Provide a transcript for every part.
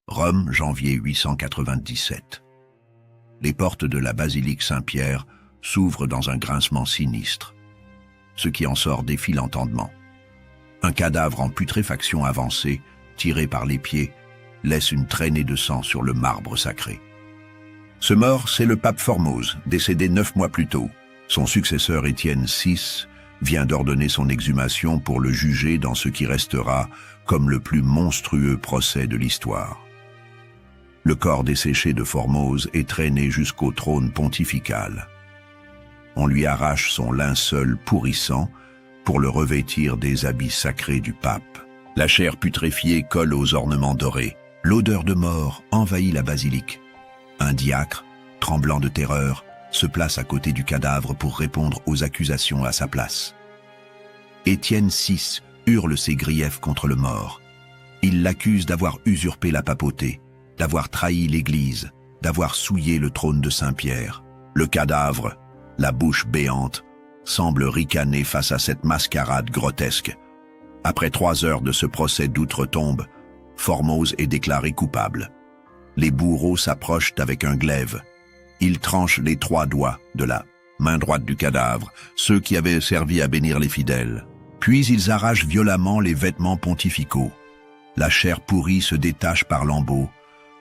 Rome, janvier 897. Les portes de la basilique Saint-Pierre s'ouvrent dans un grincement sinistre. Ce qui en sort défie l'entendement. Un cadavre en putréfaction avancée, tiré par les pieds, laisse une traînée de sang sur le marbre sacré. Ce mort, c'est le pape Formose, décédé 9 mois plus tôt. Son successeur Étienne VI vient d'ordonner son exhumation pour le juger dans ce qui restera comme le plus monstrueux procès de l'histoire. Le corps desséché de Formose est traîné jusqu'au trône pontifical. On lui arrache son linceul pourrissant pour le revêtir des habits sacrés du pape. La chair putréfiée colle aux ornements dorés. L'odeur de mort envahit la basilique. Un diacre, tremblant de terreur, se place à côté du cadavre pour répondre aux accusations à sa place. Étienne VI hurle ses griefs contre le mort. Il l'accuse d'avoir usurpé la papauté, d'avoir trahi l'Église, d'avoir souillé le trône de Saint-Pierre. Le cadavre, la bouche béante, semble ricaner face à cette mascarade grotesque. Après 3 heures de ce procès d'outre-tombe, Formose est déclaré coupable. Les bourreaux s'approchent avec un glaive. Ils tranchent les 3 doigts de la main droite du cadavre, ceux qui avaient servi à bénir les fidèles. Puis ils arrachent violemment les vêtements pontificaux. La chair pourrie se détache par lambeaux.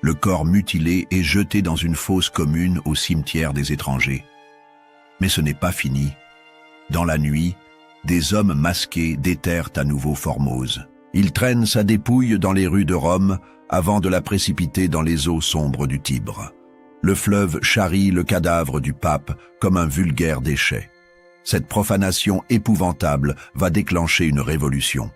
Le corps mutilé est jeté dans une fosse commune au cimetière des étrangers. Mais ce n'est pas fini. Dans la nuit, des hommes masqués déterrent à nouveau Formose. Ils traînent sa dépouille dans les rues de Rome avant de la précipiter dans les eaux sombres du Tibre. Le fleuve charrie le cadavre du pape comme un vulgaire déchet. Cette profanation épouvantable va déclencher une révolution.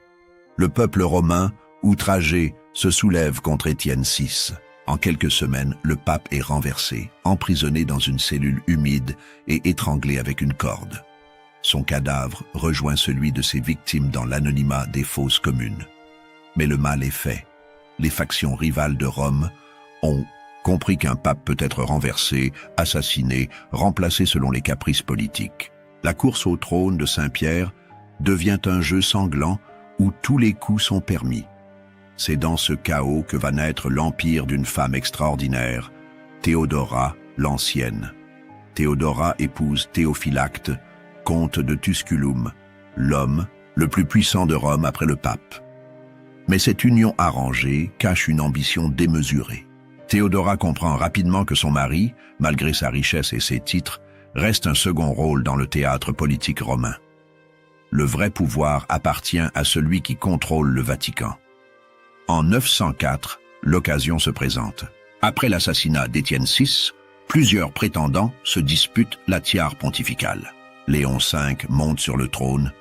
Le peuple romain, outragé, se soulève contre Étienne VI. En quelques semaines, le pape est renversé, emprisonné dans une cellule humide et étranglé avec une corde. Son cadavre rejoint celui de ses victimes dans l'anonymat des fosses communes. Mais le mal est fait. Les factions rivales de Rome ont compris qu'un pape peut être renversé, assassiné, remplacé selon les caprices politiques. La course au trône de Saint-Pierre devient un jeu sanglant où tous les coups sont permis. C'est dans ce chaos que va naître l'empire d'une femme extraordinaire, Théodora l'Ancienne. Théodora épouse Théophylacte, comte de Tusculum, l'homme le plus puissant de Rome après le pape. Mais cette union arrangée cache une ambition démesurée. Théodora comprend rapidement que son mari, malgré sa richesse et ses titres, reste un second rôle dans le théâtre politique romain. Le vrai pouvoir appartient à celui qui contrôle le Vatican. En 904, l'occasion se présente. Après l'assassinat d'Étienne VI, plusieurs prétendants se disputent la tiare pontificale. Léon V monte sur le trône,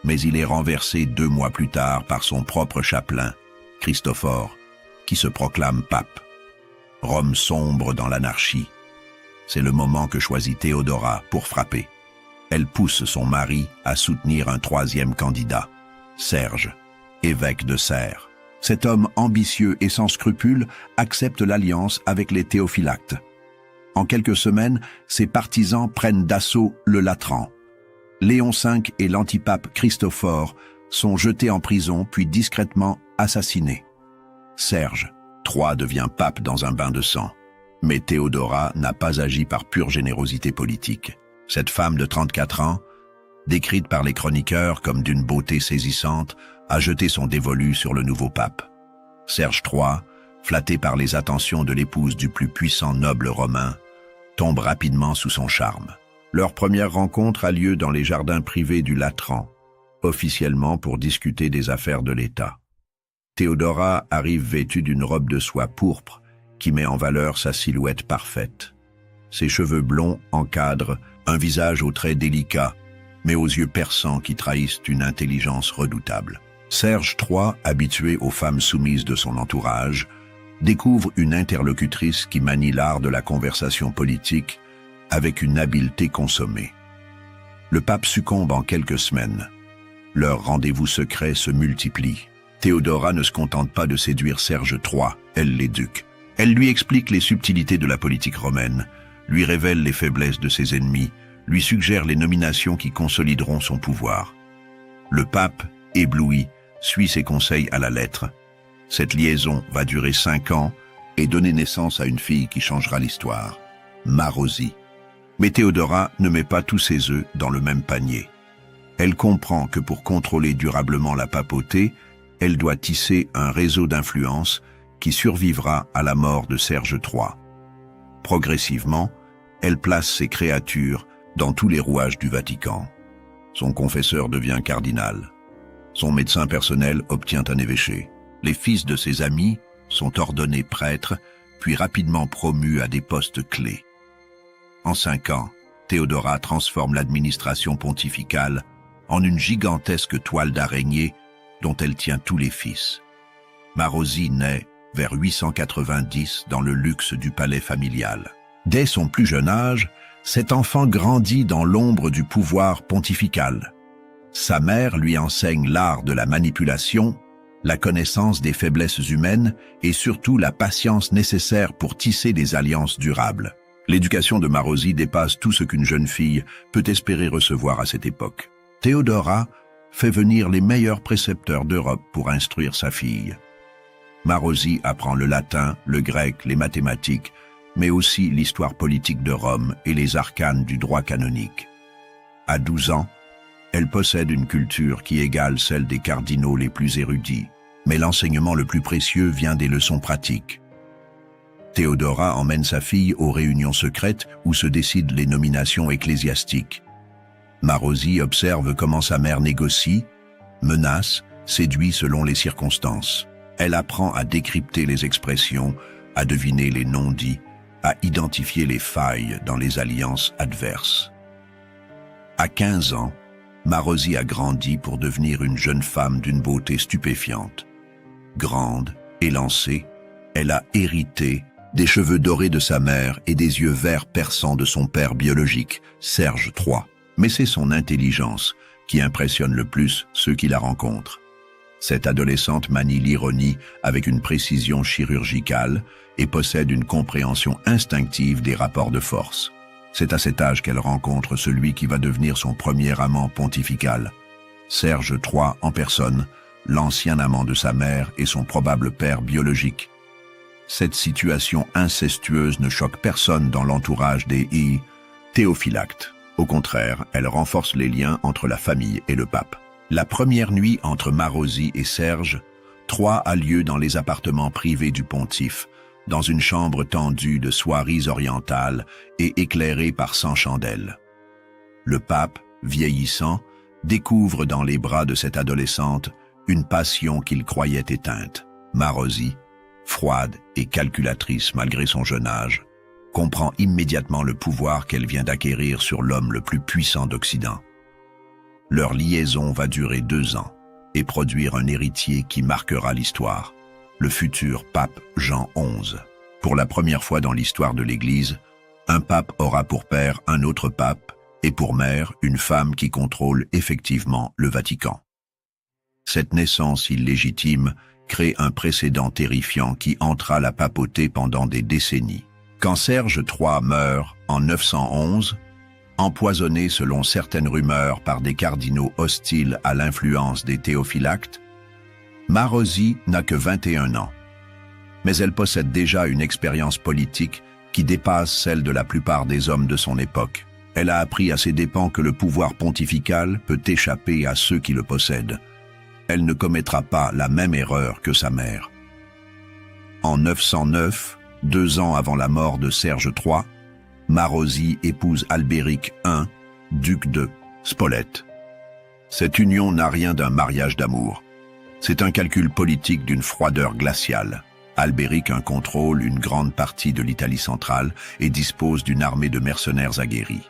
mais il est renversé 2 mois plus tard par son propre chapelain, Christophore, qui se proclame pape. Rome sombre dans l'anarchie. C'est le moment que choisit Théodora pour frapper. Elle pousse son mari à soutenir un 3e candidat, Serge, évêque de Serres. Cet homme ambitieux et sans scrupules accepte l'alliance avec les Théophylactes. En quelques semaines, ses partisans prennent d'assaut le Latran. Léon V et l'antipape Christophore sont jetés en prison puis discrètement assassinés. Serge III devient pape dans un bain de sang. Mais Théodora n'a pas agi par pure générosité politique. Cette femme de 34 ans, décrite par les chroniqueurs comme d'une beauté saisissante, a jeté son dévolu sur le nouveau pape. Serge III, flatté par les attentions de l'épouse du plus puissant noble romain, tombe rapidement sous son charme. Leur première rencontre a lieu dans les jardins privés du Latran, officiellement pour discuter des affaires de l'État. Théodora arrive vêtue d'une robe de soie pourpre qui met en valeur sa silhouette parfaite. Ses cheveux blonds encadrent un visage aux traits délicats, mais aux yeux perçants qui trahissent une intelligence redoutable. Serge III, habitué aux femmes soumises de son entourage, découvre une interlocutrice qui manie l'art de la conversation politique avec une habileté consommée. Le pape succombe en quelques semaines. Leurs rendez-vous secrets se multiplient. Théodora ne se contente pas de séduire Serge III, elle l'éduque. Elle lui explique les subtilités de la politique romaine, lui révèle les faiblesses de ses ennemis, lui suggère les nominations qui consolideront son pouvoir. Le pape, ébloui, suit ses conseils à la lettre. Cette liaison va durer 5 ans et donner naissance à une fille qui changera l'histoire, Marosie. Mais Théodora ne met pas tous ses œufs dans le même panier. Elle comprend que pour contrôler durablement la papauté, elle doit tisser un réseau d'influence qui survivra à la mort de Serge III. Progressivement, elle place ses créatures dans tous les rouages du Vatican. Son confesseur devient cardinal. Son médecin personnel obtient un évêché. Les fils de ses amis sont ordonnés prêtres, puis rapidement promus à des postes clés. En 5 ans, Théodora transforme l'administration pontificale en une gigantesque toile d'araignée dont elle tient tous les fils. Marosie naît vers 890 dans le luxe du palais familial. Dès son plus jeune âge, cet enfant grandit dans l'ombre du pouvoir pontifical. Sa mère lui enseigne l'art de la manipulation, la connaissance des faiblesses humaines et surtout la patience nécessaire pour tisser des alliances durables. L'éducation de Marosie dépasse tout ce qu'une jeune fille peut espérer recevoir à cette époque. Théodora fait venir les meilleurs précepteurs d'Europe pour instruire sa fille. Marosie apprend le latin, le grec, les mathématiques, mais aussi l'histoire politique de Rome et les arcanes du droit canonique. À 12 ans, elle possède une culture qui égale celle des cardinaux les plus érudits, mais l'enseignement le plus précieux vient des leçons pratiques. Théodora emmène sa fille aux réunions secrètes où se décident les nominations ecclésiastiques. Marosie observe comment sa mère négocie, menace, séduit selon les circonstances. Elle apprend à décrypter les expressions, à deviner les non-dits, à identifier les failles dans les alliances adverses. À 15 ans, Marosie a grandi pour devenir une jeune femme d'une beauté stupéfiante. Grande, élancée, elle a hérité des cheveux dorés de sa mère et des yeux verts perçants de son père biologique, Serge III. Mais c'est son intelligence qui impressionne le plus ceux qui la rencontrent. Cette adolescente manie l'ironie avec une précision chirurgicale et possède une compréhension instinctive des rapports de force. C'est à cet âge qu'elle rencontre celui qui va devenir son premier amant pontifical, Serge III en personne, l'ancien amant de sa mère et son probable père biologique. Cette situation incestueuse ne choque personne dans l'entourage des Théophylactes. Au contraire, elle renforce les liens entre la famille et le pape. La première nuit entre Marosie et Serge III a lieu dans les appartements privés du pontife, dans une chambre tendue de soieries orientales et éclairée par 100 chandelles. Le pape, vieillissant, découvre dans les bras de cette adolescente une passion qu'il croyait éteinte. Marosie, froide et calculatrice malgré son jeune âge, comprend immédiatement le pouvoir qu'elle vient d'acquérir sur l'homme le plus puissant d'Occident. Leur liaison va durer 2 ans et produire un héritier qui marquera l'histoire, le futur pape Jean XI. Pour la première fois dans l'histoire de l'Église, un pape aura pour père un autre pape et pour mère une femme qui contrôle effectivement le Vatican. Cette naissance illégitime crée un précédent terrifiant qui hantera la papauté pendant des décennies. Quand Serge III meurt en 911, empoisonné selon certaines rumeurs par des cardinaux hostiles à l'influence des Théophylactes, Marosie n'a que 21 ans. Mais elle possède déjà une expérience politique qui dépasse celle de la plupart des hommes de son époque. Elle a appris à ses dépens que le pouvoir pontifical peut échapper à ceux qui le possèdent. Elle ne commettra pas la même erreur que sa mère. En 909, 2 ans avant la mort de Serge III, Marosie épouse Albéric I, duc de Spolète. Cette union n'a rien d'un mariage d'amour. C'est un calcul politique d'une froideur glaciale. Albéric I contrôle une grande partie de l'Italie centrale et dispose d'une armée de mercenaires aguerris.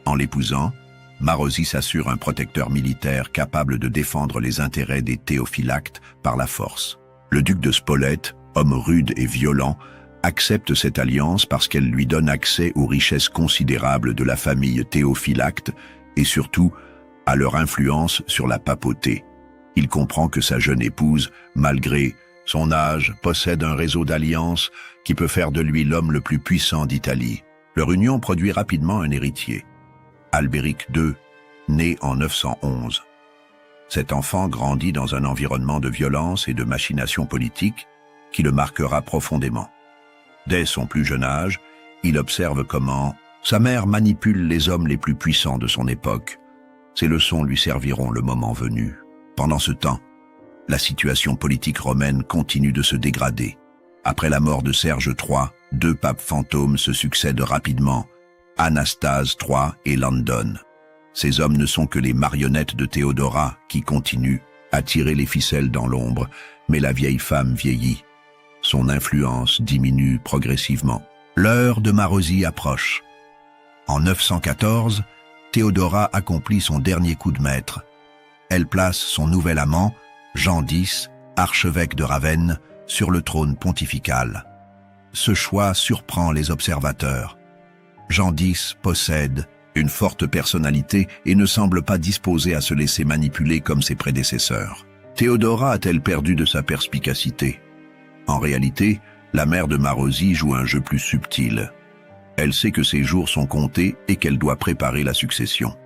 En l'épousant, Marosie s'assure un protecteur militaire capable de défendre les intérêts des Théophylactes par la force. Le duc de Spolète, homme rude et violent, accepte cette alliance parce qu'elle lui donne accès aux richesses considérables de la famille Théophylacte et surtout à leur influence sur la papauté. Il comprend que sa jeune épouse, malgré son âge, possède un réseau d'alliances qui peut faire de lui l'homme le plus puissant d'Italie. Leur union produit rapidement un héritier, Albéric II, né en 911. Cet enfant grandit dans un environnement de violence et de machination politique qui le marquera profondément. Dès son plus jeune âge, il observe comment sa mère manipule les hommes les plus puissants de son époque. Ces leçons lui serviront le moment venu. Pendant ce temps, la situation politique romaine continue de se dégrader. Après la mort de Serge III, 2 papes fantômes se succèdent rapidement, Anastase III et Landon. Ces hommes ne sont que les marionnettes de Théodora qui continuent à tirer les ficelles dans l'ombre, mais la vieille femme vieillit. Son influence diminue progressivement. L'heure de Marosie approche. En 914, Théodora accomplit son dernier coup de maître. Elle place son nouvel amant, Jean X, archevêque de Ravenne, sur le trône pontifical. Ce choix surprend les observateurs. Jean X possède une forte personnalité et ne semble pas disposé à se laisser manipuler comme ses prédécesseurs. Théodora a-t-elle perdu de sa perspicacité? En réalité, la mère de Marosie joue un jeu plus subtil. Elle sait que ses jours sont comptés et qu'elle doit préparer la succession.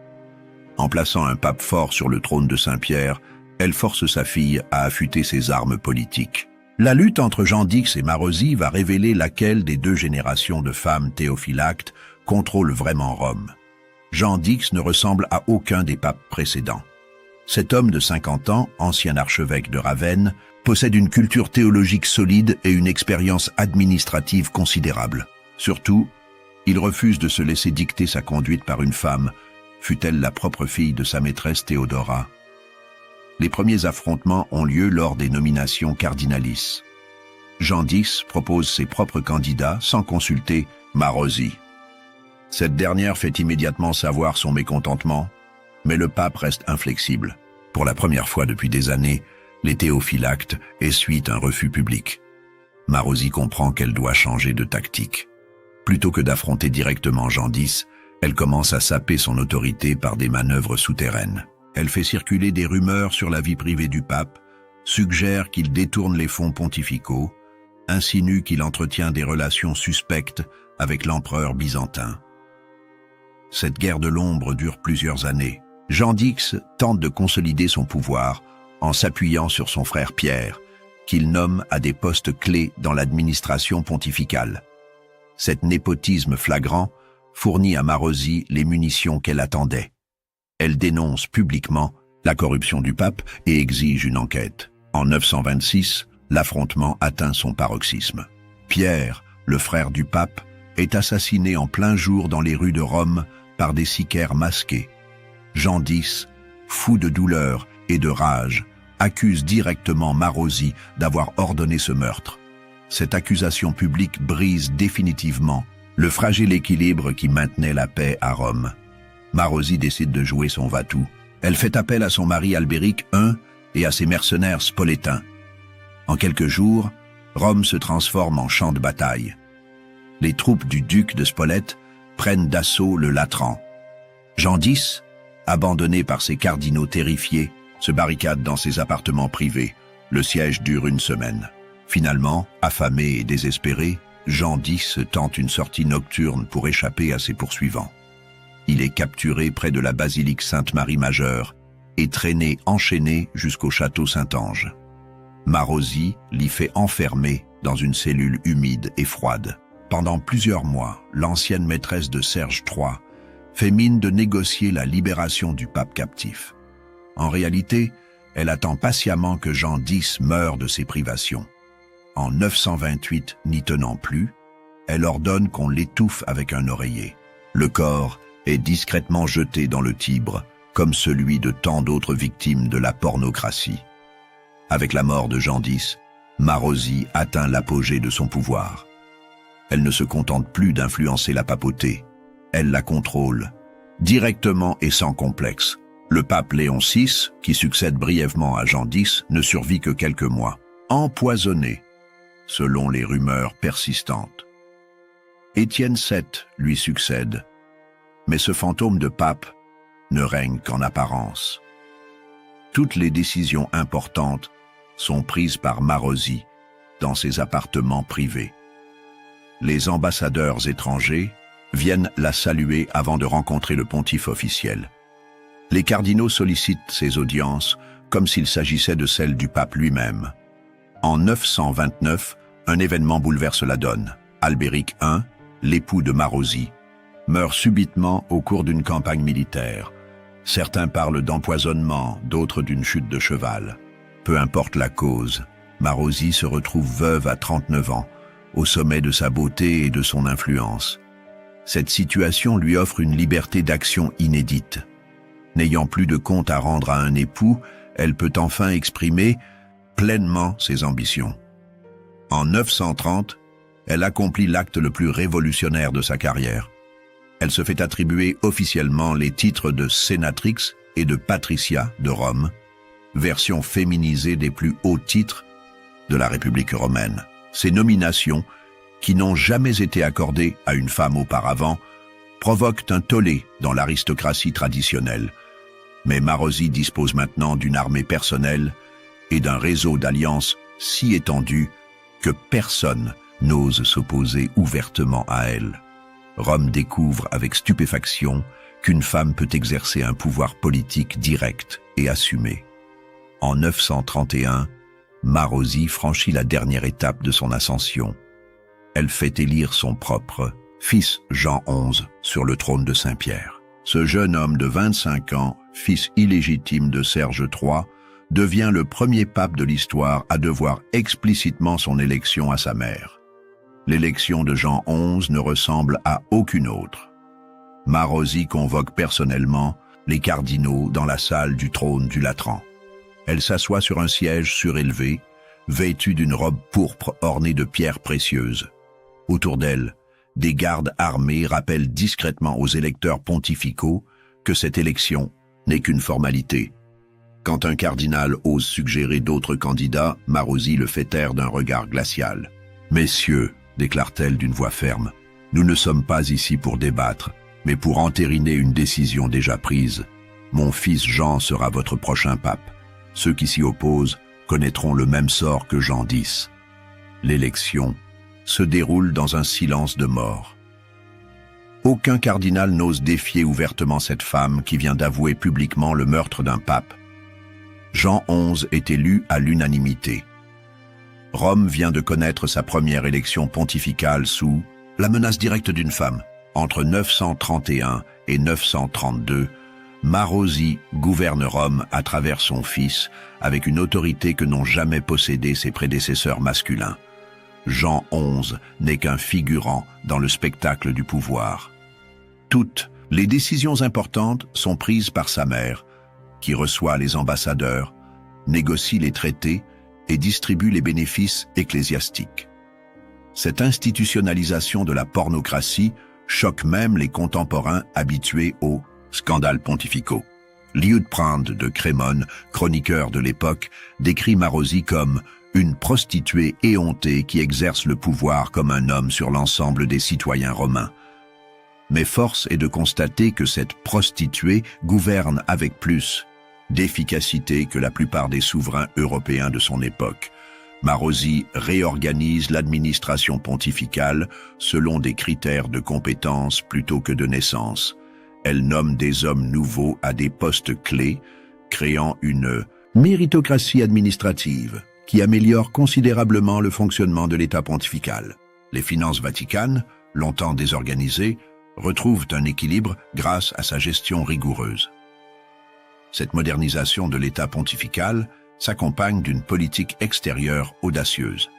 En plaçant un pape fort sur le trône de Saint-Pierre, elle force sa fille à affûter ses armes politiques. La lutte entre Jean X et Marosie va révéler laquelle des 2 générations de femmes théophylactes contrôle vraiment Rome. Jean X ne ressemble à aucun des papes précédents. Cet homme de 50 ans, ancien archevêque de Ravenne, possède une culture théologique solide et une expérience administrative considérable. Surtout, il refuse de se laisser dicter sa conduite par une femme, fût-elle la propre fille de sa maîtresse Théodora. Les premiers affrontements ont lieu lors des nominations cardinalices. Jean X propose ses propres candidats sans consulter Marosie. Cette dernière fait immédiatement savoir son mécontentement, mais le pape reste inflexible. Pour la première fois depuis des années, les théophylactes essuient un refus public. Marosie comprend qu'elle doit changer de tactique. Plutôt que d'affronter directement Jean X, elle commence à saper son autorité par des manœuvres souterraines. Elle fait circuler des rumeurs sur la vie privée du pape, suggère qu'il détourne les fonds pontificaux, insinue qu'il entretient des relations suspectes avec l'empereur byzantin. Cette guerre de l'ombre dure plusieurs années. Jean X tente de consolider son pouvoir en s'appuyant sur son frère Pierre, qu'il nomme à des postes clés dans l'administration pontificale. Cet népotisme flagrant fournit à Marosie les munitions qu'elle attendait. Elle dénonce publiquement la corruption du pape et exige une enquête. En 926, l'affrontement atteint son paroxysme. Pierre, le frère du pape, est assassiné en plein jour dans les rues de Rome par des sicaires masqués. Jean X, fou de douleur et de rage, accuse directement Marosie d'avoir ordonné ce meurtre. Cette accusation publique brise définitivement le fragile équilibre qui maintenait la paix à Rome. Marosie décide de jouer son va-tout. Elle fait appel à son mari Albéric I et à ses mercenaires spolétains. En quelques jours, Rome se transforme en champ de bataille. Les troupes du duc de Spolète prennent d'assaut le Latran. Jean X, abandonné par ses cardinaux terrifiés, se barricade dans ses appartements privés. Le siège dure une semaine. Finalement, affamé et désespéré, Jean X tente une sortie nocturne pour échapper à ses poursuivants. Il est capturé près de la basilique Sainte-Marie-Majeure et traîné enchaîné jusqu'au château Saint-Ange. Marosie l'y fait enfermer dans une cellule humide et froide. Pendant plusieurs mois, l'ancienne maîtresse de Serge III fait mine de négocier la libération du pape captif. En réalité, elle attend patiemment que Jean X meure de ses privations. En 928, n'y tenant plus, elle ordonne qu'on l'étouffe avec un oreiller. Le corps est discrètement jeté dans le Tibre, comme celui de tant d'autres victimes de la pornocratie. Avec la mort de Jean X, Marosie atteint l'apogée de son pouvoir. Elle ne se contente plus d'influencer la papauté, elle la contrôle, directement et sans complexe. Le pape Léon VI, qui succède brièvement à Jean X, ne survit que quelques mois, empoisonné, selon les rumeurs persistantes. Étienne VII lui succède, mais ce fantôme de pape ne règne qu'en apparence. Toutes les décisions importantes sont prises par Marosie dans ses appartements privés. Les ambassadeurs étrangers viennent la saluer avant de rencontrer le pontife officiel. Les cardinaux sollicitent ses audiences comme s'il s'agissait de celle du pape lui-même. En 929, un événement bouleverse la donne. Albéric I, l'époux de Marozzi, meurt subitement au cours d'une campagne militaire. Certains parlent d'empoisonnement, d'autres d'une chute de cheval. Peu importe la cause, Marozzi se retrouve veuve à 39 ans, au sommet de sa beauté et de son influence. Cette situation lui offre une liberté d'action inédite. N'ayant plus de compte à rendre à un époux, elle peut enfin exprimer pleinement ses ambitions. En 930, elle accomplit l'acte le plus révolutionnaire de sa carrière. Elle se fait attribuer officiellement les titres de sénatrix et de patricia de Rome, version féminisée des plus hauts titres de la République romaine. Ces nominations, qui n'ont jamais été accordées à une femme auparavant, provoquent un tollé dans l'aristocratie traditionnelle. Mais Marozzi dispose maintenant d'une armée personnelle et d'un réseau d'alliances si étendu que personne n'ose s'opposer ouvertement à elle. Rome découvre avec stupéfaction qu'une femme peut exercer un pouvoir politique direct et assumé. En 931, Marozzi franchit la dernière étape de son ascension. Elle fait élire son propre fils Jean XI sur le trône de Saint-Pierre. Ce jeune homme de 25 ans, fils illégitime de Serge III, devient le premier pape de l'histoire à devoir explicitement son élection à sa mère. L'élection de Jean XI ne ressemble à aucune autre. Marozzi convoque personnellement les cardinaux dans la salle du trône du Latran. Elle s'assoit sur un siège surélevé, vêtue d'une robe pourpre ornée de pierres précieuses. Autour d'elle, des gardes armés rappellent discrètement aux électeurs pontificaux que cette élection n'est qu'une formalité. Quand un cardinal ose suggérer d'autres candidats, Marozzi le fait taire d'un regard glacial. « Messieurs, déclare-t-elle d'une voix ferme, nous ne sommes pas ici pour débattre, mais pour entériner une décision déjà prise. Mon fils Jean sera votre prochain pape. Ceux qui s'y opposent connaîtront le même sort que Jean X. » L'élection se déroule dans un silence de mort. Aucun cardinal n'ose défier ouvertement cette femme qui vient d'avouer publiquement le meurtre d'un pape. Jean XI est élu à l'unanimité. Rome vient de connaître sa première élection pontificale sous la menace directe d'une femme. Entre 931 et 932, Marozzi gouverne Rome à travers son fils avec une autorité que n'ont jamais possédée ses prédécesseurs masculins. Jean XI n'est qu'un figurant dans le spectacle du pouvoir. Toutes les décisions importantes sont prises par sa mère, qui reçoit les ambassadeurs, négocie les traités et distribue les bénéfices ecclésiastiques. Cette institutionnalisation de la pornocratie choque même les contemporains habitués aux scandales pontificaux. Liutprand de Crémone, chroniqueur de l'époque, décrit Marozzi comme une prostituée éhontée qui exerce le pouvoir comme un homme sur l'ensemble des citoyens romains. Mais force est de constater que cette prostituée gouverne avec plus d'efficacité que la plupart des souverains européens de son époque. Marozzi réorganise l'administration pontificale selon des critères de compétence plutôt que de naissance. Elle nomme des hommes nouveaux à des postes clés, créant une méritocratie administrative qui améliore considérablement le fonctionnement de l'État pontifical. Les finances vaticanes, longtemps désorganisées, retrouvent un équilibre grâce à sa gestion rigoureuse. Cette modernisation de l'État pontifical s'accompagne d'une politique extérieure audacieuse.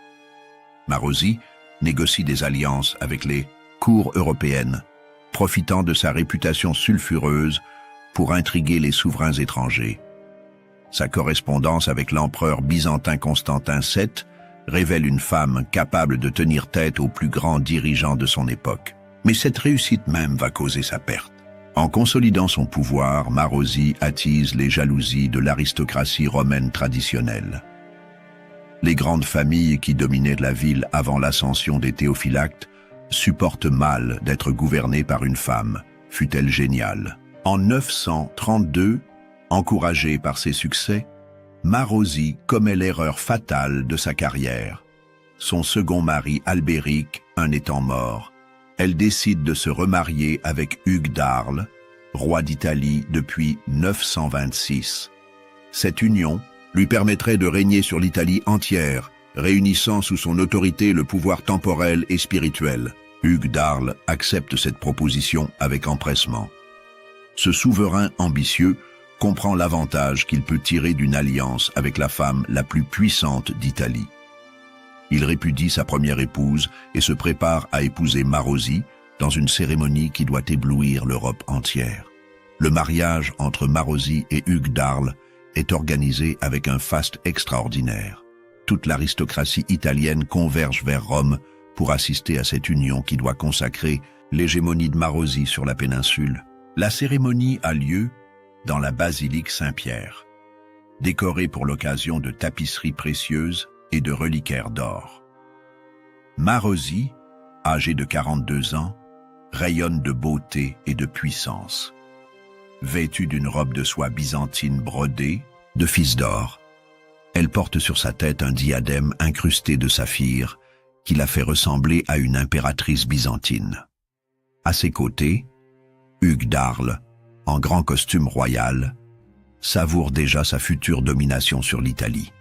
Marozzi négocie des alliances avec les cours européennes, profitant de sa réputation sulfureuse pour intriguer les souverains étrangers. Sa correspondance avec l'empereur byzantin Constantin VII révèle une femme capable de tenir tête aux plus grands dirigeants de son époque. Mais cette réussite même va causer sa perte. En consolidant son pouvoir, Marozzi attise les jalousies de l'aristocratie romaine traditionnelle. Les grandes familles qui dominaient la ville avant l'ascension des Théophylactes supportent mal d'être gouvernées par une femme, fût-elle géniale. En 932, encouragée par ses succès, Marozzi commet l'erreur fatale de sa carrière. Son second mari, Albéric, en étant mort, elle décide de se remarier avec Hugues d'Arles, roi d'Italie depuis 926. Cette union lui permettrait de régner sur l'Italie entière, réunissant sous son autorité le pouvoir temporel et spirituel. Hugues d'Arles accepte cette proposition avec empressement. Ce souverain ambitieux comprend l'avantage qu'il peut tirer d'une alliance avec la femme la plus puissante d'Italie. Il répudie sa première épouse et se prépare à épouser Marozzi dans une cérémonie qui doit éblouir l'Europe entière. Le mariage entre Marozzi et Hugues d'Arles est organisé avec un faste extraordinaire. Toute l'aristocratie italienne converge vers Rome pour assister à cette union qui doit consacrer l'hégémonie de Marozzi sur la péninsule. La cérémonie a lieu dans la basilique Saint-Pierre, décorée pour l'occasion de tapisseries précieuses et de reliquaires d'or. Marozzi, âgé de 42 ans, rayonne de beauté et de puissance. Vêtue d'une robe de soie byzantine brodée, de fils d'or, elle porte sur sa tête un diadème incrusté de saphir qui la fait ressembler à une impératrice byzantine. À ses côtés, Hugues d'Arles, en grand costume royal, savoure déjà sa future domination sur l'Italie.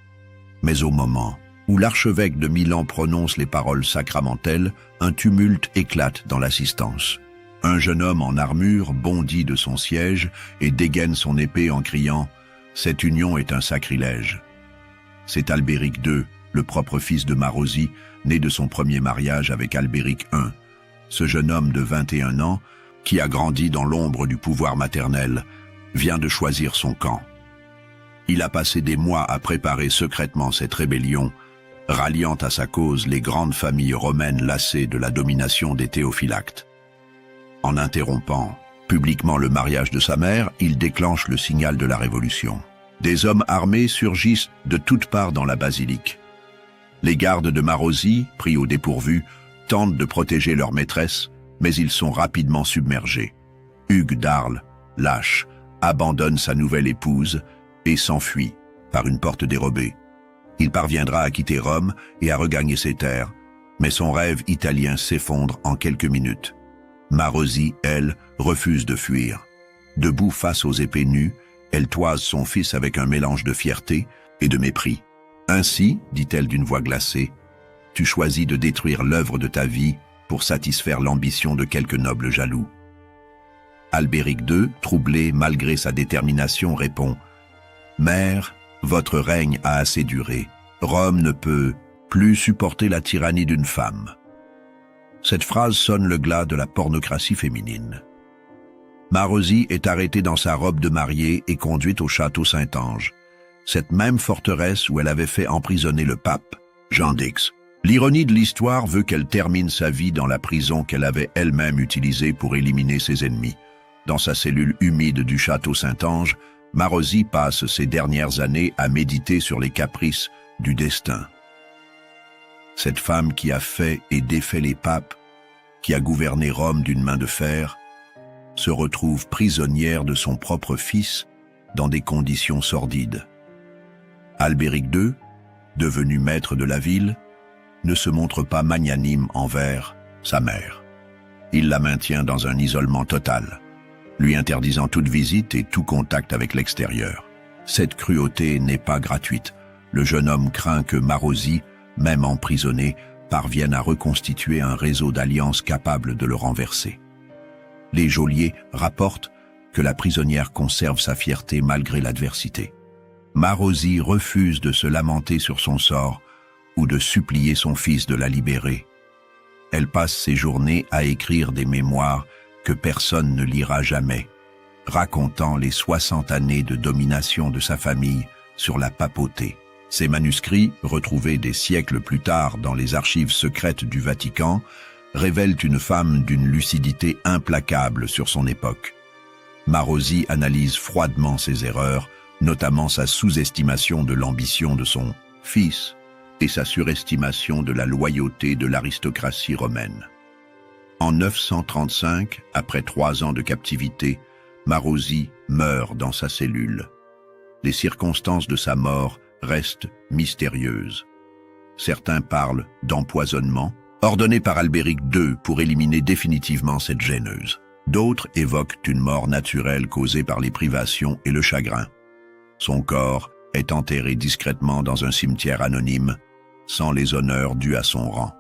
Mais au moment où l'archevêque de Milan prononce les paroles sacramentelles, un tumulte éclate dans l'assistance. Un jeune homme en armure bondit de son siège et dégaine son épée en criant « Cette union est un sacrilège ». C'est Albéric II, le propre fils de Marozzi, né de son premier mariage avec Albéric I. Ce jeune homme de 21 ans, qui a grandi dans l'ombre du pouvoir maternel, vient de choisir son camp. Il a passé des mois à préparer secrètement cette rébellion, ralliant à sa cause les grandes familles romaines lassées de la domination des théophylactes. En interrompant publiquement le mariage de sa mère, il déclenche le signal de la révolution. Des hommes armés surgissent de toutes parts dans la basilique. Les gardes de Marozzi, pris au dépourvu, tentent de protéger leur maîtresse, mais ils sont rapidement submergés. Hugues d'Arles, lâche, abandonne sa nouvelle épouse et s'enfuit par une porte dérobée. Il parviendra à quitter Rome et à regagner ses terres, mais son rêve italien s'effondre en quelques minutes. Marozzi, elle, refuse de fuir. Debout face aux épées nues, elle toise son fils avec un mélange de fierté et de mépris. « Ainsi, dit-elle d'une voix glacée, tu choisis de détruire l'œuvre de ta vie pour satisfaire l'ambition de quelques nobles jaloux. » Albéric II, troublé malgré sa détermination, répond « Mère, votre règne a assez duré. Rome ne peut plus supporter la tyrannie d'une femme. » Cette phrase sonne le glas de la pornocratie féminine. Marozzi est arrêtée dans sa robe de mariée et conduite au château Saint-Ange, cette même forteresse où elle avait fait emprisonner le pape, Jean X. L'ironie de l'histoire veut qu'elle termine sa vie dans la prison qu'elle avait elle-même utilisée pour éliminer ses ennemis. Dans sa cellule humide du château Saint-Ange, Marozzi passe ses dernières années à méditer sur les caprices du destin. Cette femme qui a fait et défait les papes, qui a gouverné Rome d'une main de fer, se retrouve prisonnière de son propre fils dans des conditions sordides. Albéric II, devenu maître de la ville, ne se montre pas magnanime envers sa mère. Il la maintient dans un isolement total, lui interdisant toute visite et tout contact avec l'extérieur. Cette cruauté n'est pas gratuite. Le jeune homme craint que Marozzi, même emprisonné, parvienne à reconstituer un réseau d'alliances capable de le renverser. Les geôliers rapportent que la prisonnière conserve sa fierté malgré l'adversité. Marozzi refuse de se lamenter sur son sort ou de supplier son fils de la libérer. Elle passe ses journées à écrire des mémoires que personne ne lira jamais, racontant les 60 années de domination de sa famille sur la papauté. Ces manuscrits, retrouvés des siècles plus tard dans les archives secrètes du Vatican, révèlent une femme d'une lucidité implacable sur son époque. Marozzi analyse froidement ses erreurs, notamment sa sous-estimation de l'ambition de son fils et sa surestimation de la loyauté de l'aristocratie romaine. En 935, après 3 ans de captivité, Marozzi meurt dans sa cellule. Les circonstances de sa mort restent mystérieuses. Certains parlent d'empoisonnement, ordonné par Albéric II pour éliminer définitivement cette gêneuse. D'autres évoquent une mort naturelle causée par les privations et le chagrin. Son corps est enterré discrètement dans un cimetière anonyme, sans les honneurs dus à son rang.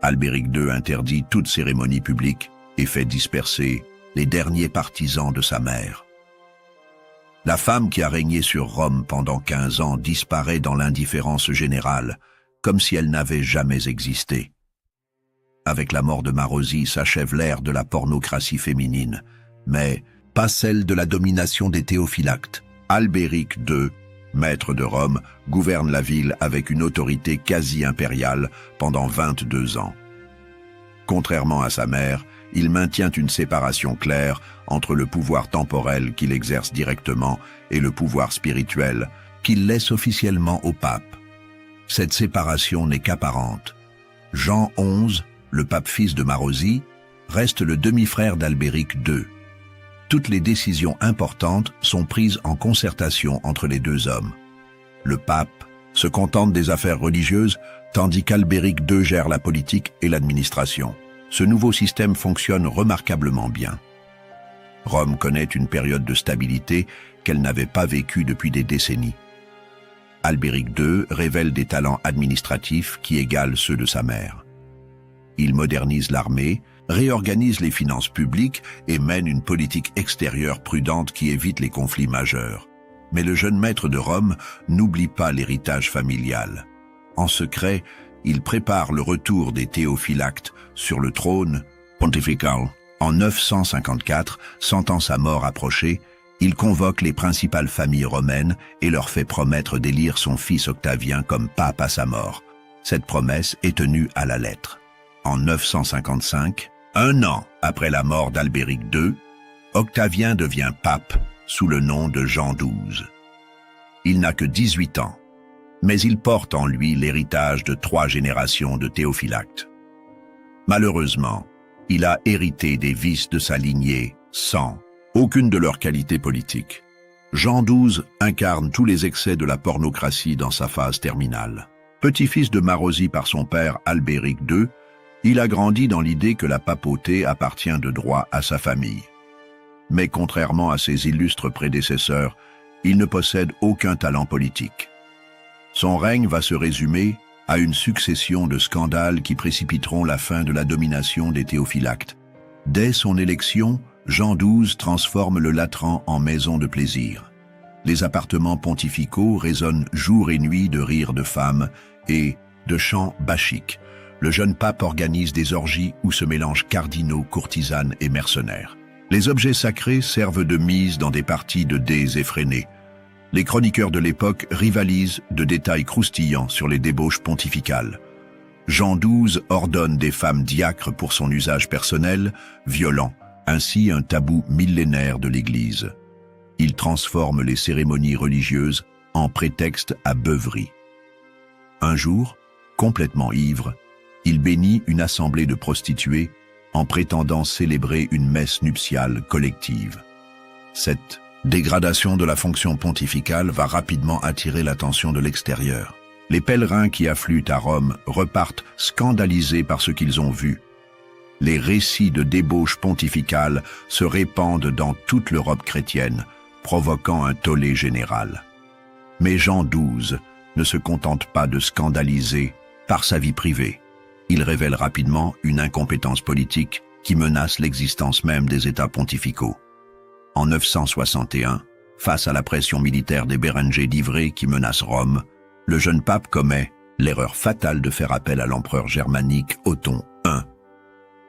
Albéric II interdit toute cérémonie publique et fait disperser les derniers partisans de sa mère. La femme qui a régné sur Rome pendant 15 ans disparaît dans l'indifférence générale, comme si elle n'avait jamais existé. Avec la mort de Marozzi s'achève l'ère de la pornocratie féminine, mais pas celle de la domination des théophylactes. Albéric II, maître de Rome, gouverne la ville avec une autorité quasi-impériale pendant 22 ans. Contrairement à sa mère, il maintient une séparation claire entre le pouvoir temporel qu'il exerce directement et le pouvoir spirituel qu'il laisse officiellement au pape. Cette séparation n'est qu'apparente. Jean XI, le pape fils de Marozzi, reste le demi-frère d'Albéric II. Toutes les décisions importantes sont prises en concertation entre les deux hommes. Le pape se contente des affaires religieuses, tandis qu'Albéric II gère la politique et l'administration. Ce nouveau système fonctionne remarquablement bien. Rome connaît une période de stabilité qu'elle n'avait pas vécue depuis des décennies. Albéric II révèle des talents administratifs qui égalent ceux de sa mère. Il modernise l'armée, réorganise les finances publiques et mène une politique extérieure prudente qui évite les conflits majeurs. Mais le jeune maître de Rome n'oublie pas l'héritage familial. En secret, il prépare le retour des théophylactes sur le trône pontifical. En 954, sentant sa mort approcher, il convoque les principales familles romaines et leur fait promettre d'élire son fils Octavien comme pape à sa mort. Cette promesse est tenue à la lettre. En 955, un an après la mort d'Albéric II, Octavien devient pape sous le nom de Jean XII. Il n'a que 18 ans, mais il porte en lui l'héritage de 3 générations de théophylactes. Malheureusement, il a hérité des vices de sa lignée sans aucune de leurs qualités politiques. Jean XII incarne tous les excès de la pornocratie dans sa phase terminale. Petit-fils de Marozzi par son père Albéric II, il a grandi dans l'idée que la papauté appartient de droit à sa famille. Mais contrairement à ses illustres prédécesseurs, il ne possède aucun talent politique. Son règne va se résumer à une succession de scandales qui précipiteront la fin de la domination des théophylactes. Dès son élection, Jean XII transforme le Latran en maison de plaisir. Les appartements pontificaux résonnent jour et nuit de rires de femmes et de chants bachiques. Le jeune pape organise des orgies où se mélangent cardinaux, courtisanes et mercenaires. Les objets sacrés servent de mise dans des parties de dés effrénées. Les chroniqueurs de l'époque rivalisent de détails croustillants sur les débauches pontificales. Jean XII ordonne des femmes diacres pour son usage personnel, violant ainsi un tabou millénaire de l'Église. Il transforme les cérémonies religieuses en prétexte à beuverie. Un jour, complètement ivre, il bénit une assemblée de prostituées en prétendant célébrer une messe nuptiale collective. Cette dégradation de la fonction pontificale va rapidement attirer l'attention de l'extérieur. Les pèlerins qui affluent à Rome repartent scandalisés par ce qu'ils ont vu. Les récits de débauche pontificale se répandent dans toute l'Europe chrétienne, provoquant un tollé général. Mais Jean XII ne se contente pas de scandaliser par sa vie privée. Il révèle rapidement une incompétence politique qui menace l'existence même des États pontificaux. En 961, face à la pression militaire des Bérengers d'Ivrée qui menacent Rome, le jeune pape commet l'erreur fatale de faire appel à l'empereur germanique Othon I.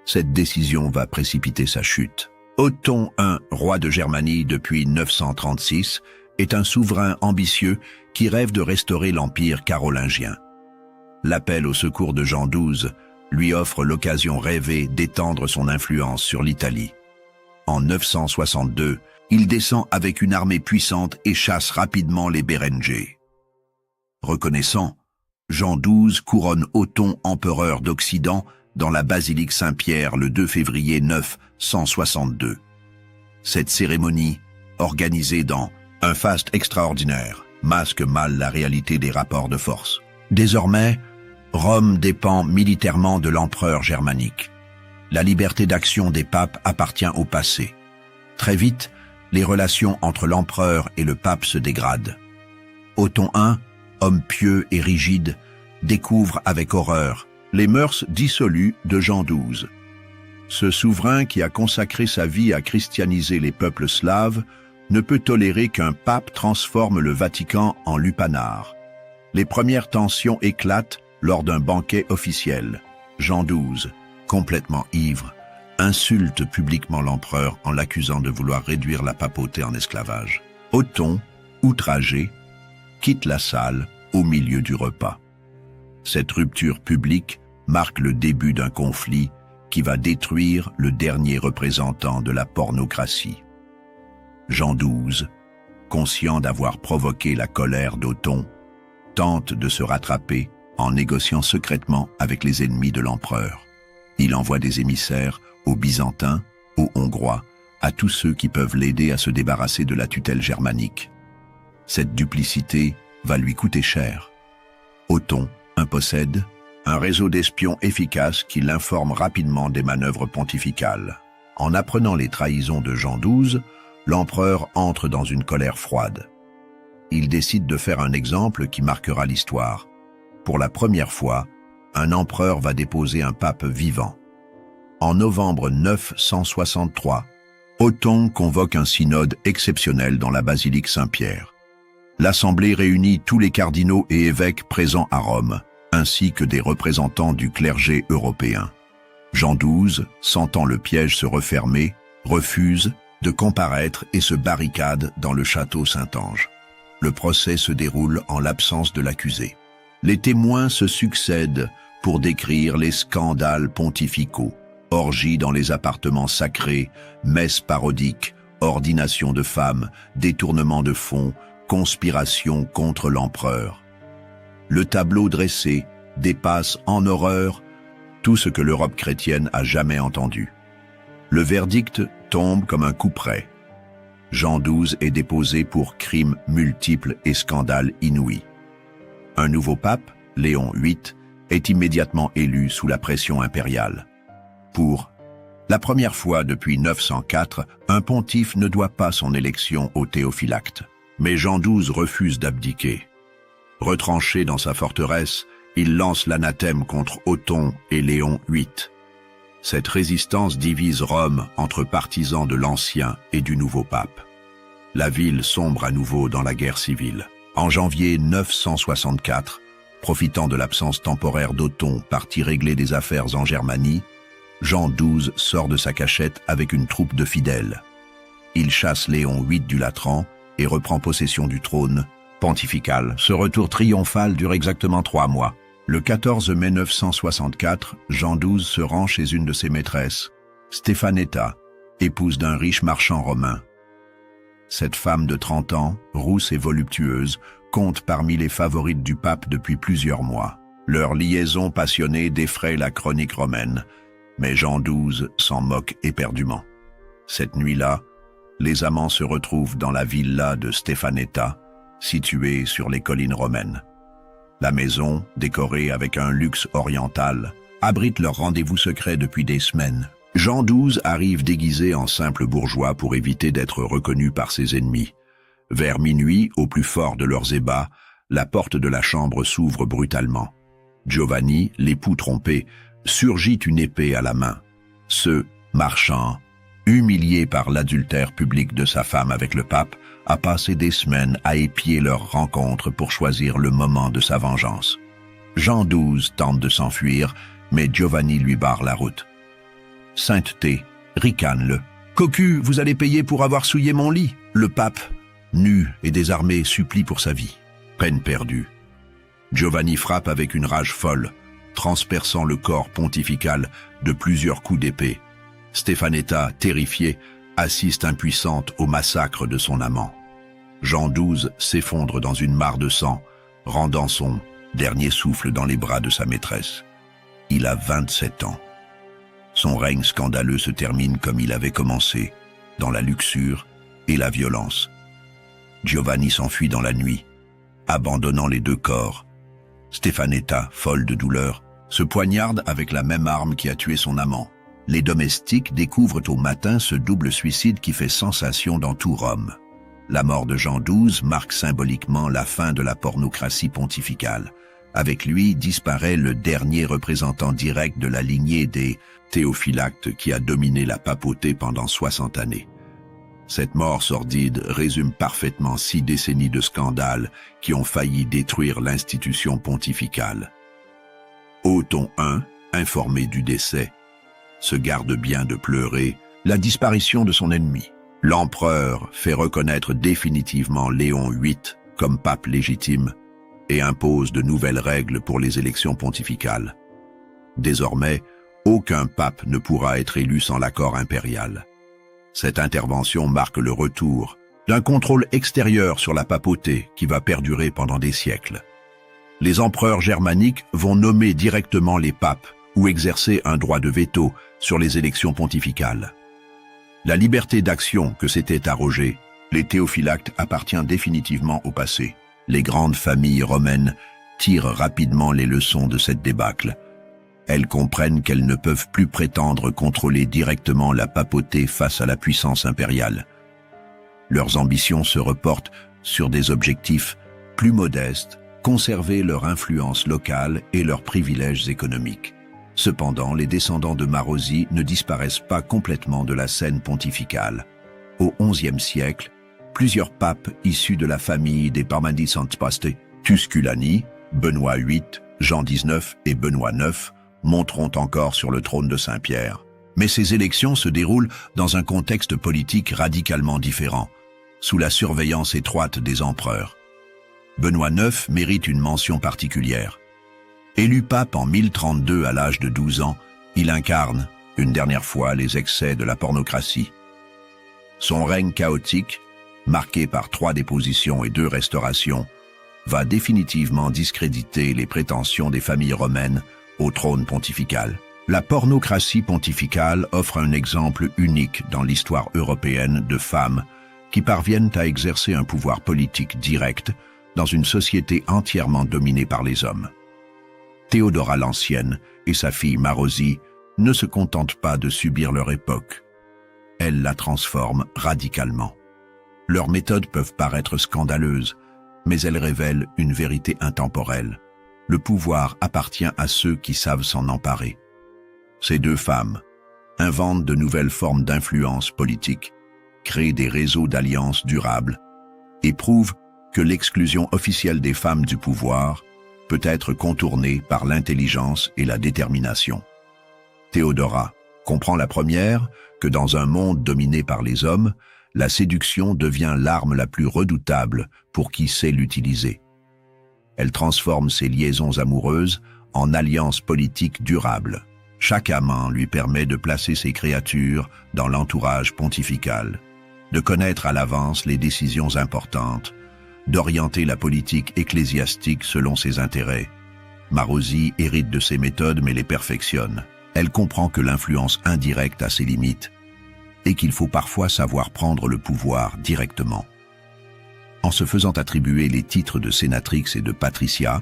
Cette décision va précipiter sa chute. Othon I, roi de Germanie depuis 936, est un souverain ambitieux qui rêve de restaurer l'empire carolingien. L'appel au secours de Jean XII lui offre l'occasion rêvée d'étendre son influence sur l'Italie. En 962, il descend avec une armée puissante et chasse rapidement les Bérengers. Reconnaissant, Jean XII couronne Othon empereur d'Occident dans la basilique Saint-Pierre le 2 février 962. Cette cérémonie, organisée dans un faste extraordinaire, masque mal la réalité des rapports de force. Désormais, Rome dépend militairement de l'empereur germanique. La liberté d'action des papes appartient au passé. Très vite, Les relations entre l'empereur et le pape se dégradent. Othon I, homme pieux et rigide, découvre avec horreur les mœurs dissolues de Jean XII. Ce souverain qui a consacré sa vie à christianiser les peuples slaves ne peut tolérer qu'un pape transforme le Vatican en lupanar. Les premières tensions éclatent lors d'un banquet officiel. Jean XII, complètement ivre, insulte publiquement l'empereur en l'accusant de vouloir réduire la papauté en esclavage. Othon, outragé, quitte la salle au milieu du repas. Cette rupture publique marque le début d'un conflit qui va détruire le dernier représentant de la pornocratie. Jean XII, conscient d'avoir provoqué la colère d'Othon, tente de se rattraper en négociant secrètement avec les ennemis de l'empereur. Il envoie des émissaires aux Byzantins, aux Hongrois, à tous ceux qui peuvent l'aider à se débarrasser de la tutelle germanique. Cette duplicité va lui coûter cher. Othon possède un réseau d'espions efficace qui l'informe rapidement des manœuvres pontificales. En apprenant les trahisons de Jean XII, l'empereur entre dans une colère froide. Il décide de faire un exemple qui marquera l'histoire. Pour la première fois, un empereur va déposer un pape vivant. En novembre 963, Othon convoque un synode exceptionnel dans la basilique Saint-Pierre. L'Assemblée réunit tous les cardinaux et évêques présents à Rome, ainsi que des représentants du clergé européen. Jean XII, sentant le piège se refermer, refuse de comparaître et se barricade dans le château Saint-Ange. Le procès se déroule en l'absence de l'accusé. Les témoins se succèdent pour décrire les scandales pontificaux, orgies dans les appartements sacrés, messes parodiques, ordination de femmes, détournement de fonds, conspiration contre l'empereur. Le tableau dressé dépasse en horreur tout ce que l'Europe chrétienne a jamais entendu. Le verdict tombe comme un couperet. Jean XII est déposé pour crimes multiples et scandales inouïs. Un nouveau pape, Léon VIII, est immédiatement élu sous la pression impériale. Pour la première fois depuis 904, un pontife ne doit pas son élection au théophylacte. Mais Jean XII refuse d'abdiquer. Retranché dans sa forteresse, il lance l'anathème contre Othon et Léon VIII. Cette résistance divise Rome entre partisans de l'ancien et du nouveau pape. La ville sombre à nouveau dans la guerre civile. En janvier 964, profitant de l'absence temporaire d'Othon parti régler des affaires en Germanie, Jean XII sort de sa cachette avec une troupe de fidèles. Il chasse Léon VIII du Latran et reprend possession du trône pontifical. Ce retour triomphal dure exactement 3 mois. Le 14 mai 964, Jean XII se rend chez une de ses maîtresses, Stéphaneta, épouse d'un riche marchand romain. Cette femme de 30 ans, rousse et voluptueuse, compte parmi les favorites du pape depuis plusieurs mois. Leur liaison passionnée défraie la chronique romaine, mais Jean XII s'en moque éperdument. Cette nuit-là, les amants se retrouvent dans la villa de Stéphaneta, située sur les collines romaines. La maison, décorée avec un luxe oriental, abrite leur rendez-vous secret depuis des semaines. Jean XII arrive déguisé en simple bourgeois pour éviter d'être reconnu par ses ennemis. Vers minuit, au plus fort de leurs ébats, la porte de la chambre s'ouvre brutalement. Giovanni, l'époux trompé, surgit une épée à la main. Ce marchand, humilié par l'adultère public de sa femme avec le pape, a passé des semaines à épier leur rencontre pour choisir le moment de sa vengeance. Jean XII tente de s'enfuir, mais Giovanni lui barre la route. Sainteté, ricane-le. « Cocu, vous allez payer pour avoir souillé mon lit !» Le pape, nu et désarmé, supplie pour sa vie. Peine perdue. Giovanni frappe avec une rage folle, transperçant le corps pontifical de plusieurs coups d'épée. Stéphaneta, terrifiée, assiste impuissante au massacre de son amant. Jean XII s'effondre dans une mare de sang, rendant son dernier souffle dans les bras de sa maîtresse. Il a 27 ans. Son règne scandaleux se termine comme il avait commencé, dans la luxure et la violence. Giovanni s'enfuit dans la nuit, abandonnant les 2 corps. Stéphaneta, folle de douleur, se poignarde avec la même arme qui a tué son amant. Les domestiques découvrent au matin ce double suicide qui fait sensation dans tout Rome. La mort de Jean XII marque symboliquement la fin de la pornocratie pontificale. Avec lui disparaît le dernier représentant direct de la lignée des Théophylactes qui a dominé la papauté pendant 60 années. Cette mort sordide résume parfaitement 6 décennies de scandales qui ont failli détruire l'institution pontificale. Othon I, informé du décès, se garde bien de pleurer la disparition de son ennemi. L'empereur fait reconnaître définitivement Léon VIII comme pape légitime et impose de nouvelles règles pour les élections pontificales. Désormais, aucun pape ne pourra être élu sans l'accord impérial. Cette intervention marque le retour d'un contrôle extérieur sur la papauté qui va perdurer pendant des siècles. Les empereurs germaniques vont nommer directement les papes ou exercer un droit de veto sur les élections pontificales. La liberté d'action que s'étaient arrogée les Théophylactes appartient définitivement au passé. Les grandes familles romaines tirent rapidement les leçons de cette débâcle. Elles comprennent qu'elles ne peuvent plus prétendre contrôler directement la papauté face à la puissance impériale. Leurs ambitions se reportent sur des objectifs plus modestes, conserver leur influence locale et leurs privilèges économiques. Cependant, les descendants de Marozzi ne disparaissent pas complètement de la scène pontificale. Au XIe siècle, plusieurs papes issus de la famille des Parmenides-Antipaste, Tusculani, Benoît VIII, Jean XIX et Benoît IX monteront encore sur le trône de Saint-Pierre. Mais ces élections se déroulent dans un contexte politique radicalement différent, sous la surveillance étroite des empereurs. Benoît IX mérite une mention particulière. Élu pape en 1032 à l'âge de 12 ans, il incarne, une dernière fois, les excès de la pornocratie. Son règne chaotique, marqué par 3 dépositions et 2 restaurations, va définitivement discréditer les prétentions des familles romaines au trône pontifical. La pornocratie pontificale offre un exemple unique dans l'histoire européenne de femmes qui parviennent à exercer un pouvoir politique direct dans une société entièrement dominée par les hommes. Théodora l'Ancienne et sa fille Marozzi ne se contentent pas de subir leur époque. Elles la transforment radicalement. Leurs méthodes peuvent paraître scandaleuses, mais elles révèlent une vérité intemporelle. Le pouvoir appartient à ceux qui savent s'en emparer. Ces 2 femmes inventent de nouvelles formes d'influence politique, créent des réseaux d'alliances durables et prouvent que l'exclusion officielle des femmes du pouvoir peut être contournée par l'intelligence et la détermination. Théodora comprend la première que dans un monde dominé par les hommes, la séduction devient l'arme la plus redoutable pour qui sait l'utiliser. Elle transforme ses liaisons amoureuses en alliances politiques durables. Chaque amant lui permet de placer ses créatures dans l'entourage pontifical, de connaître à l'avance les décisions importantes, d'orienter la politique ecclésiastique selon ses intérêts. Marozzi hérite de ces méthodes mais les perfectionne. Elle comprend que l'influence indirecte a ses limites et qu'il faut parfois savoir prendre le pouvoir directement. En se faisant attribuer les titres de sénatrix et de patricia,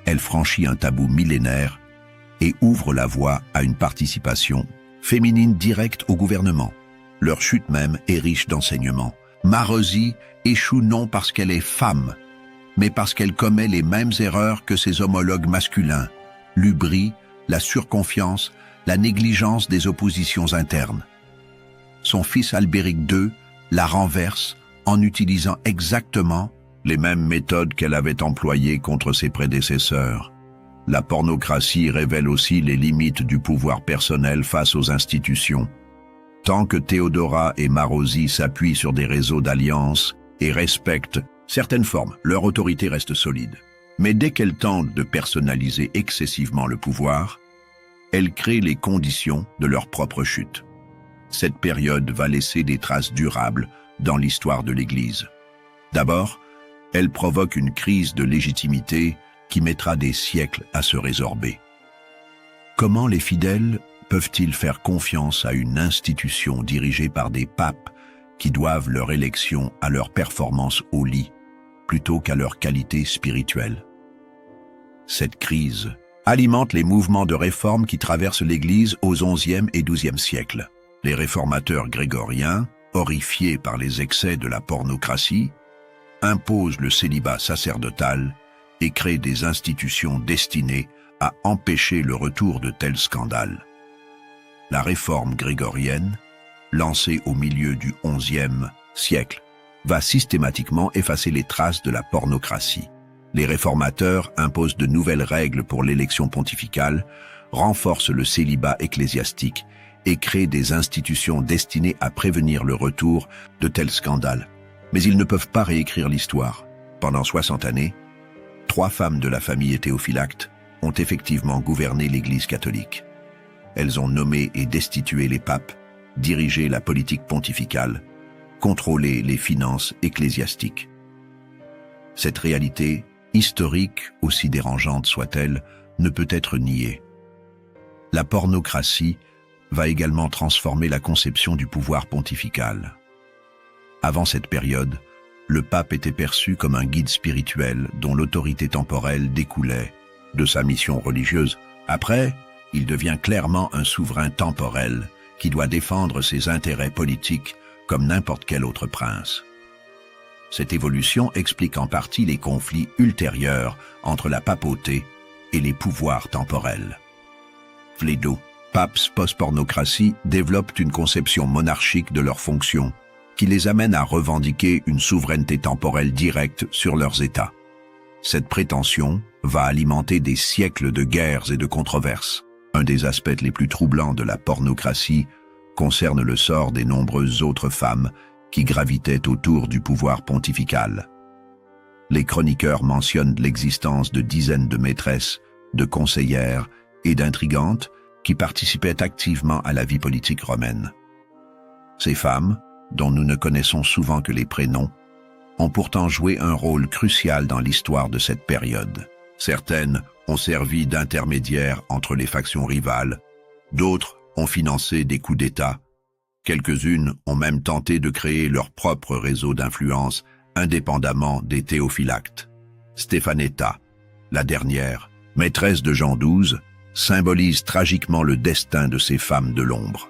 elle franchit un tabou millénaire et ouvre la voie à une participation féminine directe au gouvernement. Leur chute même est riche d'enseignements. Marozzi échoue non parce qu'elle est femme, mais parce qu'elle commet les mêmes erreurs que ses homologues masculins, l'hubris, la surconfiance, la négligence des oppositions internes. Son fils Albéric II la renverse en utilisant exactement les mêmes méthodes qu'elle avait employées contre ses prédécesseurs. La pornocratie révèle aussi les limites du pouvoir personnel face aux institutions. Tant que Théodora et Marozzi s'appuient sur des réseaux d'alliances et respectent certaines formes, leur autorité reste solide. Mais dès qu'elles tentent de personnaliser excessivement le pouvoir, elles créent les conditions de leur propre chute. Cette période va laisser des traces durables dans l'histoire de l'Église. D'abord, elle provoque une crise de légitimité qui mettra des siècles à se résorber. Comment les fidèles peuvent-ils faire confiance à une institution dirigée par des papes qui doivent leur élection à leur performance au lit, plutôt qu'à leur qualité spirituelle? Cette crise alimente les mouvements de réforme qui traversent l'Église aux XIe et XIIe siècles. Les réformateurs grégoriens, horrifiés par les excès de la pornocratie, imposent le célibat sacerdotal et créent des institutions destinées à empêcher le retour de tels scandales. La réforme grégorienne, lancée au milieu du XIe siècle, va systématiquement effacer les traces de la pornocratie. Les réformateurs imposent de nouvelles règles pour l'élection pontificale, renforcent le célibat ecclésiastique et créent des institutions destinées à prévenir le retour de tels scandales. Mais ils ne peuvent pas réécrire l'histoire. Pendant 60 années, 3 femmes de la famille Théophylacte ont effectivement gouverné l'Église catholique. Elles ont nommé et destitué les papes, dirigé la politique pontificale, contrôlé les finances ecclésiastiques. Cette réalité, historique aussi dérangeante soit-elle, ne peut être niée. La pornocratie va également transformer la conception du pouvoir pontifical. Avant cette période, le pape était perçu comme un guide spirituel dont l'autorité temporelle découlait de sa mission religieuse. Après, il devient clairement un souverain temporel qui doit défendre ses intérêts politiques comme n'importe quel autre prince. Cette évolution explique en partie les conflits ultérieurs entre la papauté et les pouvoirs temporels. Flédo, papes post-pornocratie développent une conception monarchique de leurs fonctions qui les amène à revendiquer une souveraineté temporelle directe sur leurs États. Cette prétention va alimenter des siècles de guerres et de controverses. Un des aspects les plus troublants de la pornocratie concerne le sort des nombreuses autres femmes qui gravitaient autour du pouvoir pontifical. Les chroniqueurs mentionnent l'existence de dizaines de maîtresses, de conseillères et d'intrigantes qui participaient activement à la vie politique romaine. Ces femmes, dont nous ne connaissons souvent que les prénoms, ont pourtant joué un rôle crucial dans l'histoire de cette période. Certaines ont servi d'intermédiaires entre les factions rivales, d'autres ont financé des coups d'État, quelques-unes ont même tenté de créer leur propre réseau d'influence indépendamment des Théophylactes. Stéphaneta, la dernière, maîtresse de Jean XII, symbolise tragiquement le destin de ces femmes de l'ombre.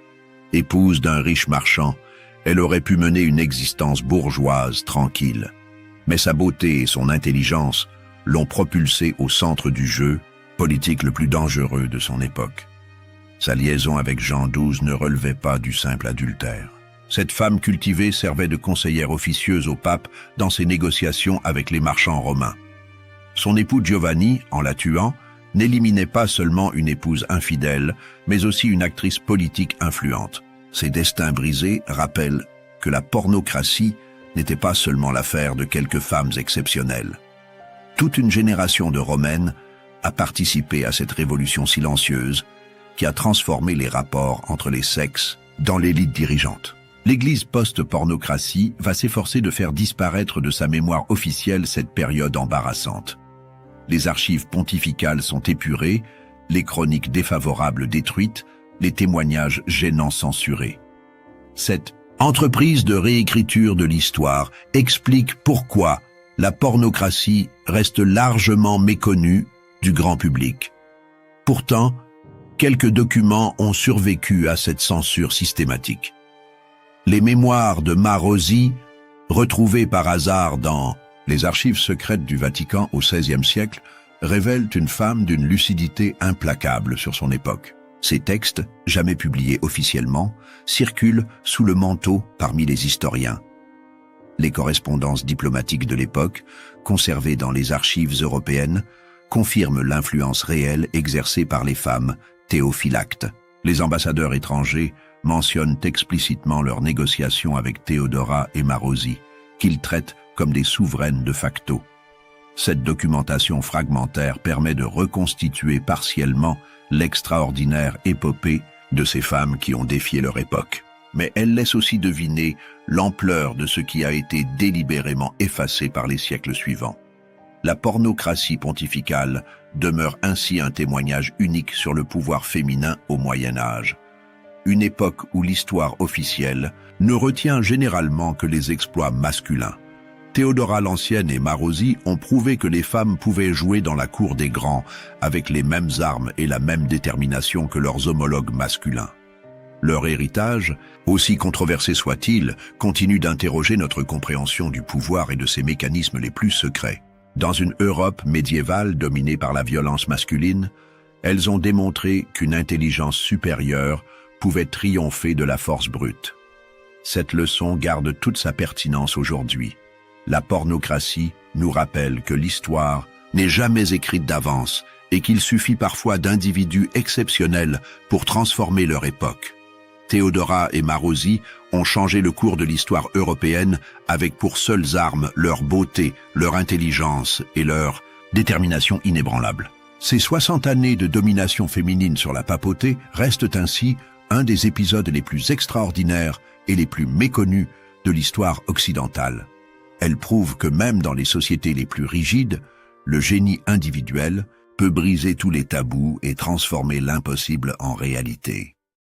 Épouse d'un riche marchand, elle aurait pu mener une existence bourgeoise tranquille. Mais sa beauté et son intelligence l'ont propulsée au centre du jeu politique le plus dangereux de son époque. Sa liaison avec Jean XII ne relevait pas du simple adultère. Cette femme cultivée servait de conseillère officieuse au pape dans ses négociations avec les marchands romains. Son époux Giovanni, en la tuant, n'éliminait pas seulement une épouse infidèle, mais aussi une actrice politique influente. Ces destins brisés rappellent que la pornocratie n'était pas seulement l'affaire de quelques femmes exceptionnelles. Toute une génération de Romaines a participé à cette révolution silencieuse qui a transformé les rapports entre les sexes dans l'élite dirigeante. L'Église post-pornocratie va s'efforcer de faire disparaître de sa mémoire officielle cette période embarrassante. Les archives pontificales sont épurées, les chroniques défavorables détruites, les témoignages gênants censurés. Cette entreprise de réécriture de l'histoire explique pourquoi la pornocratie reste largement méconnue du grand public. Pourtant, quelques documents ont survécu à cette censure systématique. Les mémoires de Marosi, retrouvées par hasard dans les archives secrètes du Vatican au XVIe siècle, révèlent une femme d'une lucidité implacable sur son époque. Ces textes, jamais publiés officiellement, circulent sous le manteau parmi les historiens. Les correspondances diplomatiques de l'époque, conservées dans les archives européennes, confirment l'influence réelle exercée par les femmes théophylactes. Les ambassadeurs étrangers mentionnent explicitement leurs négociations avec Théodora et Marosi, qu'ils traitent comme des souveraines de facto. Cette documentation fragmentaire permet de reconstituer partiellement l'extraordinaire épopée de ces femmes qui ont défié leur époque. Mais elle laisse aussi deviner l'ampleur de ce qui a été délibérément effacé par les siècles suivants. La pornocratie pontificale demeure ainsi un témoignage unique sur le pouvoir féminin au Moyen Âge. Une époque où l'histoire officielle ne retient généralement que les exploits masculins. Théodora l'Ancienne et Marosi ont prouvé que les femmes pouvaient jouer dans la cour des grands avec les mêmes armes et la même détermination que leurs homologues masculins. Leur héritage, aussi controversé soit-il, continue d'interroger notre compréhension du pouvoir et de ses mécanismes les plus secrets. Dans une Europe médiévale dominée par la violence masculine, elles ont démontré qu'une intelligence supérieure pouvait triompher de la force brute. Cette leçon garde toute sa pertinence aujourd'hui. La pornocratie nous rappelle que l'histoire n'est jamais écrite d'avance et qu'il suffit parfois d'individus exceptionnels pour transformer leur époque. Théodora et Marosi ont changé le cours de l'histoire européenne avec pour seules armes leur beauté, leur intelligence et leur détermination inébranlable. Ces 60 années de domination féminine sur la papauté restent ainsi un des épisodes les plus extraordinaires et les plus méconnus de l'histoire occidentale. Elles prouvent que même dans les sociétés les plus rigides, le génie individuel peut briser tous les tabous et transformer l'impossible en réalité.